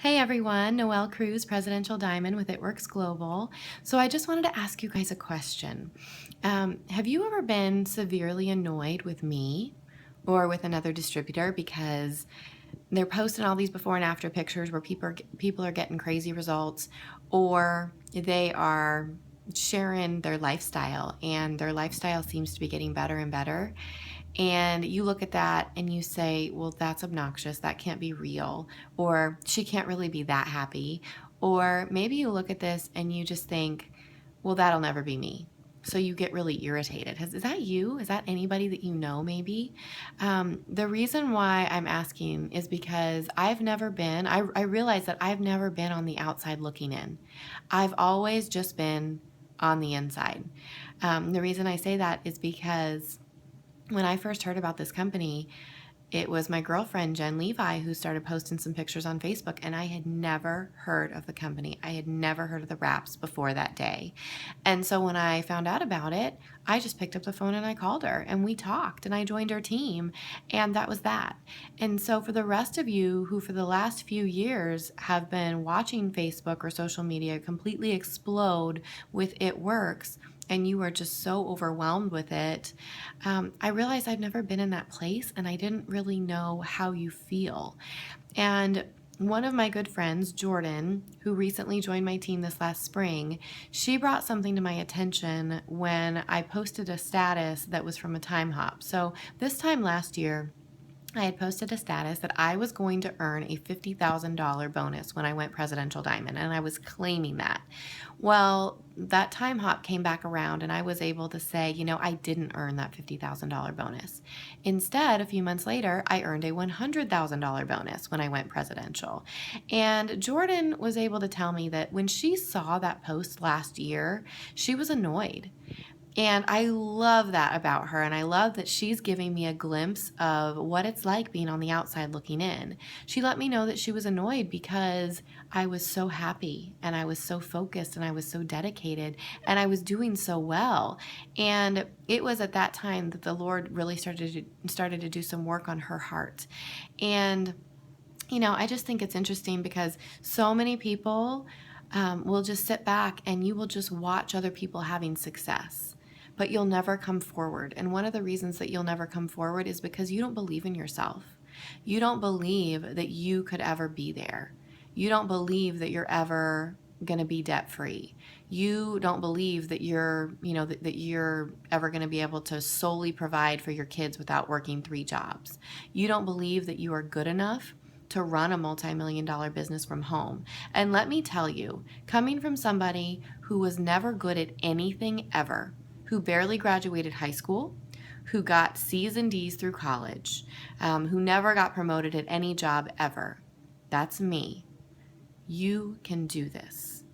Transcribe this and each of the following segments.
Hey everyone, Noelle Cruz, Presidential Diamond with It Works Global. So I just wanted to ask you guys a question. Have you ever been severely annoyed with me or with another distributor because they're posting all these before and after pictures where people are getting crazy results, or they are sharing their lifestyle and their lifestyle seems to be getting better and better, and you look at that and you say, well, that's obnoxious, that can't be real, or she can't really be that happy. Or maybe you look at this and you just think, well, that'll never be me. So you get really irritated. Is that you? Is that anybody that you know maybe? The reason why I'm asking is because I realize that I've never been on the outside looking in. I've always just been on the inside. The reason I say that is because when I first heard about this company, it was my girlfriend, Jen Levi, who started posting some pictures on Facebook, and I had never heard of the company. I had never heard of the wraps before that day. And so when I found out about it, I just picked up the phone and I called her and we talked and I joined her team, and that was that. And so for the rest of you who for the last few years have been watching Facebook or social media completely explode with It Works, and you were just so overwhelmed with it, I realized I've never been in that place and I didn't really know how you feel. And one of my good friends, Jordan, who recently joined my team this last spring, she brought something to my attention when I posted a status that was from a time hop. So this time last year, I had posted a status that I was going to earn a $50,000 bonus when I went Presidential Diamond, and I was claiming that. Well, that time hop came back around, and I was able to say, I didn't earn that $50,000 bonus. Instead, a few months later, I earned a $100,000 bonus when I went Presidential. And Jordan was able to tell me that when she saw that post last year, she was annoyed. And I love that about her. And I love that she's giving me a glimpse of what it's like being on the outside looking in. She let me know that she was annoyed because I was so happy and I was so focused and I was so dedicated and I was doing so well. And it was at that time that the Lord really started to do some work on her heart. And I just think it's interesting because so many people will just sit back and you will just watch other people having success, but you'll never come forward. And one of the reasons that you'll never come forward is because you don't believe in yourself. You don't believe that you could ever be there. You don't believe that you're ever going to be debt free. You don't believe that that you're ever going to be able to solely provide for your kids without working 3 jobs. You don't believe that you are good enough to run a multi-million-dollar business from home. And let me tell you, coming from somebody who was never good at anything ever, who barely graduated high school, who got C's and D's through college, who never got promoted at any job ever, that's me. You can do this.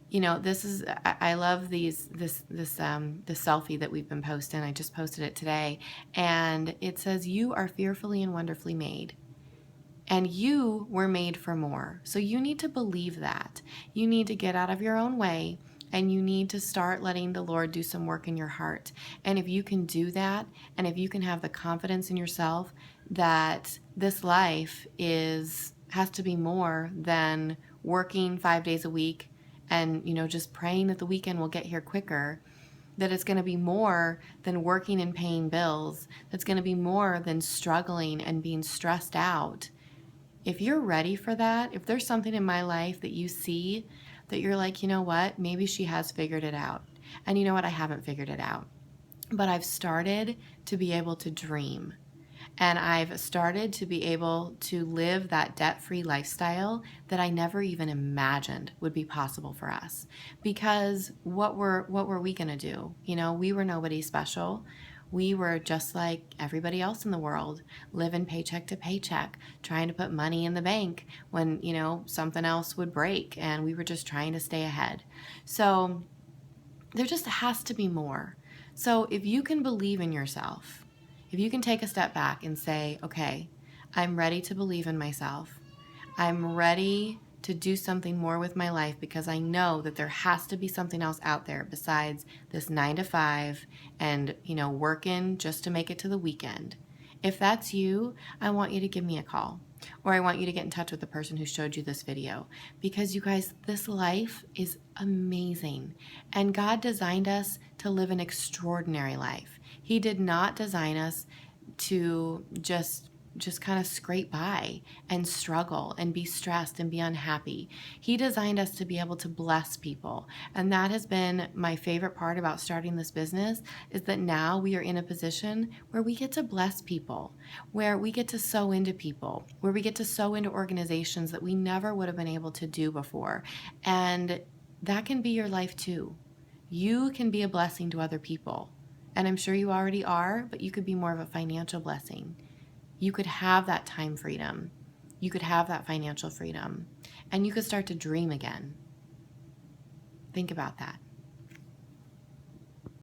This is, I love this selfie that we've been posting. I just posted it today, and it says, you are fearfully and wonderfully made. And you were made for more. So you need to believe that. You need to get out of your own way and you need to start letting the Lord do some work in your heart. And if you can do that, and if you can have the confidence in yourself that this life has to be more than working 5 days a week and, just praying that the weekend will get here quicker, that it's going to be more than working and paying bills, that's going to be more than struggling and being stressed out. If you're ready for that, if there's something in my life that you see that you're like, you know what, maybe she has figured it out. And you know what, I haven't figured it out. But I've started to be able to dream. And I've started to be able to live that debt-free lifestyle that I never even imagined would be possible for us. Because what were we going to do? We were nobody special. We were just like everybody else in the world, living paycheck to paycheck, trying to put money in the bank when, something else would break, and we were just trying to stay ahead. So there just has to be more. So if you can believe in yourself, if you can take a step back and say, okay, I'm ready to believe in myself. I'm ready to do something more with my life because I know that there has to be something else out there besides this 9 to 5 and, working just to make it to the weekend. If that's you, I want you to give me a call. or I want you to get in touch with the person who showed you this video. Because you guys, this life is amazing. And God designed us to live an extraordinary life. He did not design us to just kind of scrape by and struggle and be stressed and be unhappy. He designed us to be able to bless people. And that has been my favorite part about starting this business, is that now we are in a position where we get to bless people, where we get to sow into people, where we get to sow into organizations that we never would have been able to do before. And that can be your life too. You can be a blessing to other people. And I'm sure you already are, but you could be more of a financial blessing. You could have that time freedom. You could have that financial freedom. And you could start to dream again. Think about that.